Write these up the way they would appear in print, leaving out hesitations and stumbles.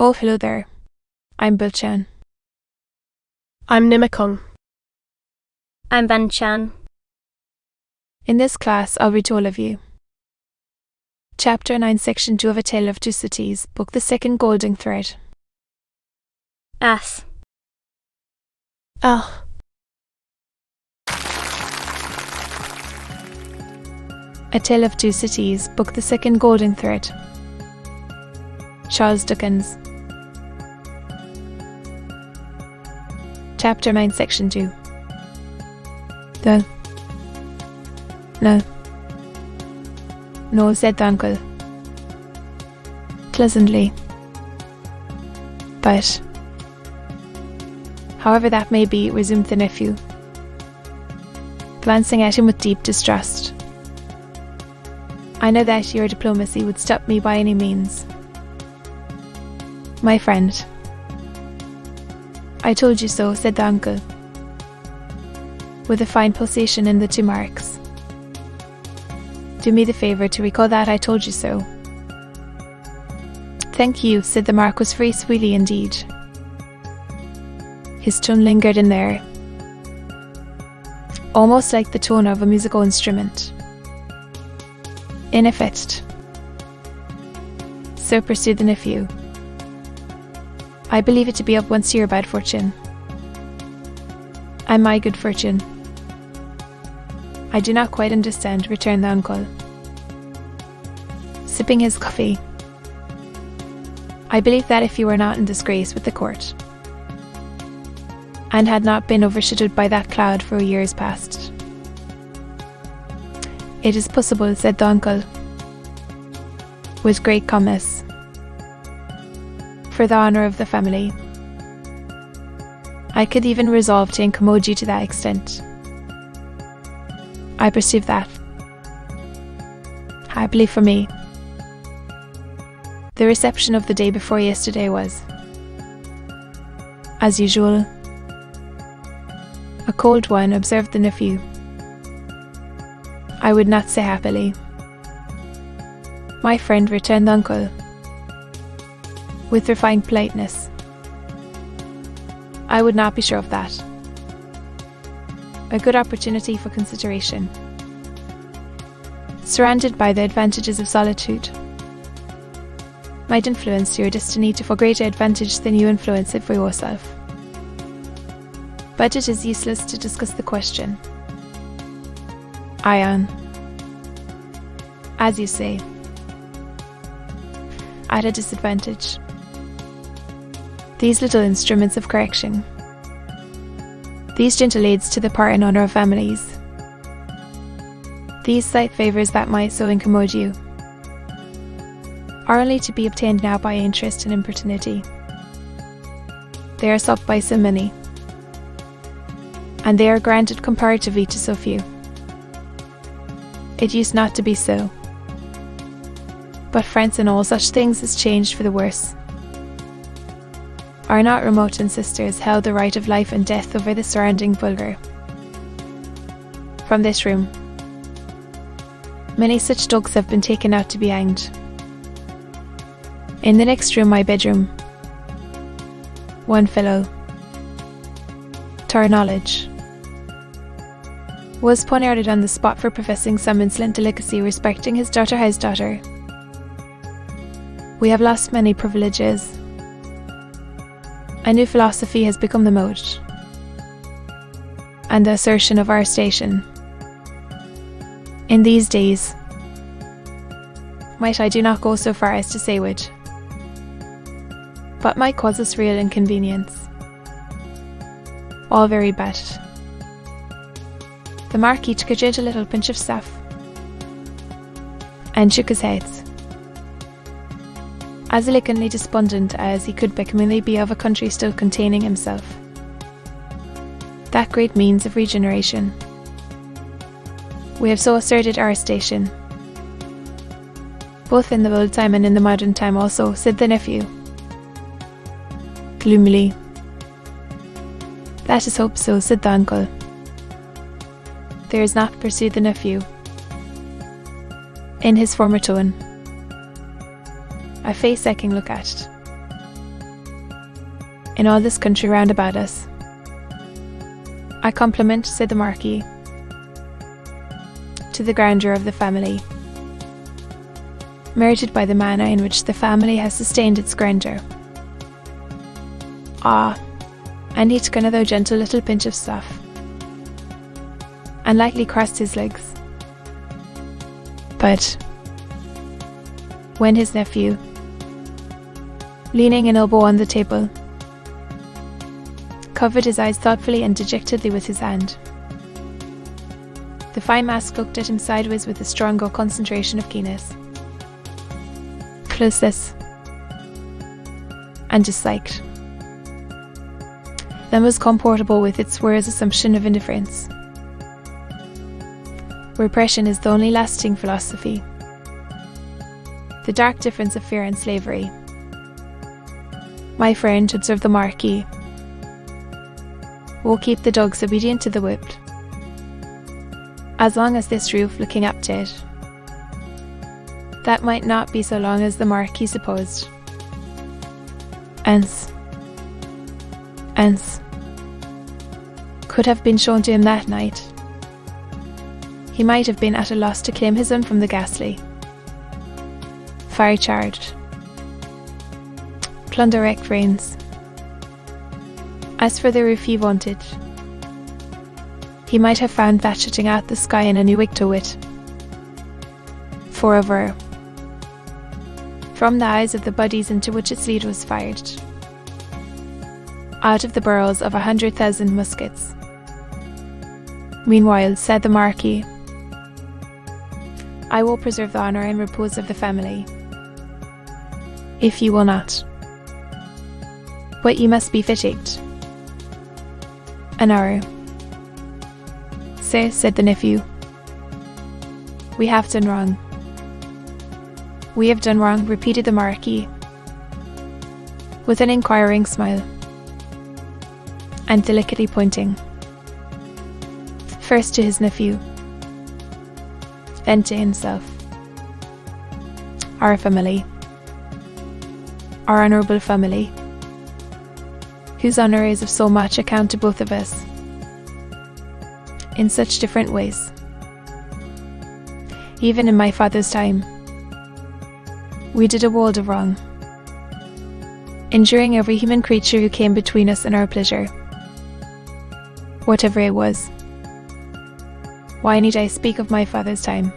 Oh, hello there. I'm Bilchan. I'm Nimikung. I'm Banchan. In this class, I'll read to all of you. Chapter 9, Section 2 of A Tale of Two Cities, Book the Second Golden Thread. As. Ah. A Tale of Two Cities, Book the Second Golden Thread. Charles Dickens. Chapter 9, Section 2. No, said the uncle. Pleasantly. But, however that may be, resumed the nephew, glancing at him with deep distrust, I know that your diplomacy would stop me by any means. My friend. I told you so, said the uncle, with a fine pulsation in the two marks. Do me the favour to recall that I told you so. Thank you, said the Marquis very sweetly indeed. His tone lingered in there, almost like the tone of a musical instrument. In effect, so pursued the nephew, I believe it to be of once your bad fortune, and my good fortune. I do not quite understand, returned the uncle, sipping his coffee. I believe that if you were not in disgrace with the court, and had not been overshadowed by that cloud for years past. It is possible, said the uncle, with great calmness, for the honour of the family, I could even resolve to incommode you to that extent. I perceive that. Happily for me, the reception of the day before yesterday was, as usual, a cold one, observed the nephew. I would not say happily. My friend, returned the uncle, with refined politeness. I would not be sure of that. A good opportunity for consideration. Surrounded by the advantages of solitude, might influence your destiny to far greater advantage than you influence it for yourself. But it is useless to discuss the question. Ion. As you say, at a disadvantage. These little instruments of correction, these gentle aids to the part and honour of families, these slight favours that might so incommode you, are only to be obtained now by interest and importunity. They are sought by so many, and they are granted comparatively to so few. It used not to be so. But France and all such things is changed for the worse. Are not remote ancestors held the right of life and death over the surrounding vulgar? From this room, many such dogs have been taken out to be hanged. In the next room, my bedroom, one fellow, to our knowledge, was poniarded on the spot for professing some insolent delicacy respecting his daughter's daughter. We have lost many privileges. A new philosophy has become the mode, and the assertion of our station. In these days, might I do not go so far as to say would, but might cause us real inconvenience. All very bad. The Marquis took a gentle little pinch of snuff, and shook his head, as elegantly despondent as he could becomingly be of a country still containing himself. That great means of regeneration. We have so asserted our station, both in the old time and in the modern time also, said the nephew, gloomily. Let us hope so, said the uncle. There is not, pursued the nephew, in his former tone, a face I can look at, in all this country round about us. I compliment, said the Marquis, to the grandeur of the family, merited by the manner in which the family has sustained its grandeur. Ah, and each kind of thou gentle little pinch of stuff, and lightly crossed his legs. But when his nephew, leaning an elbow on the table, covered his eyes thoughtfully and dejectedly with his hand, the fine mask looked at him sideways with a stronger concentration of keenness, closeness, and disliked, than was comportable with its whereas assumption of indifference. Repression is the only lasting philosophy. The dark difference of fear and slavery. My friend, observed the Marquis, will keep the dogs obedient to the whipped, as long as this roof looking up to it. That might not be so long as the Marquis supposed. Ance could have been shown to him that night. He might have been at a loss to claim his own from the ghastly, fire-charged, plunder-wrecked rains. As for the roof he wanted, he might have found that shutting out the sky in a new wig to wit. Forever, from the eyes of the bodies into which its lead was fired, out of the barrels of 100,000 muskets. Meanwhile, said the Marquis, I will preserve the honour and repose of the family, if you will not. But you must be fatigued. An hour. Sir, said the nephew, we have done wrong. We have done wrong, repeated the Marquis, with an inquiring smile, and delicately pointing, first to his nephew, then to himself. Our family, our honourable family, whose honour is of so much account to both of us, in such different ways. Even in my father's time, we did a world of wrong, injuring every human creature who came between us and our pleasure, whatever it was. Why need I speak of my father's time,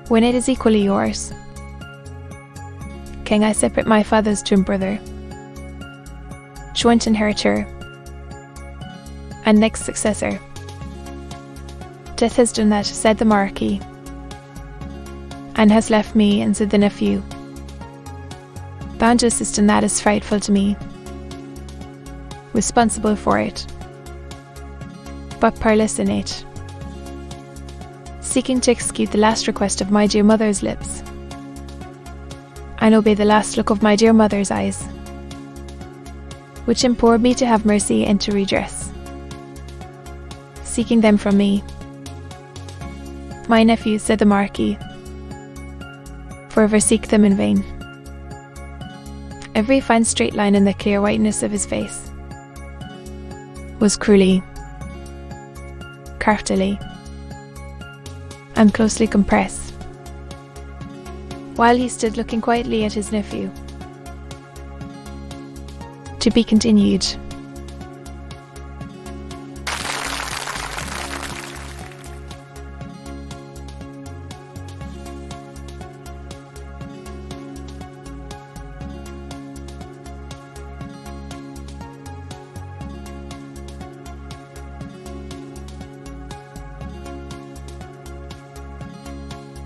when it is equally yours? Can I separate my father's twin brother, joint inheritor, and next successor? Death has done that, said the Marquis, and has left me, and said the nephew, bound to assist in that is frightful to me, responsible for it, but powerless in it, seeking to execute the last request of my dear mother's lips, and obey the last look of my dear mother's eyes, which implored me to have mercy and to redress, seeking them from me. My nephew, said the Marquis, forever seek them in vain. Every fine straight line in the clear whiteness of his face was cruelly, craftily, and closely compressed, while he stood looking quietly at his nephew. To be continued.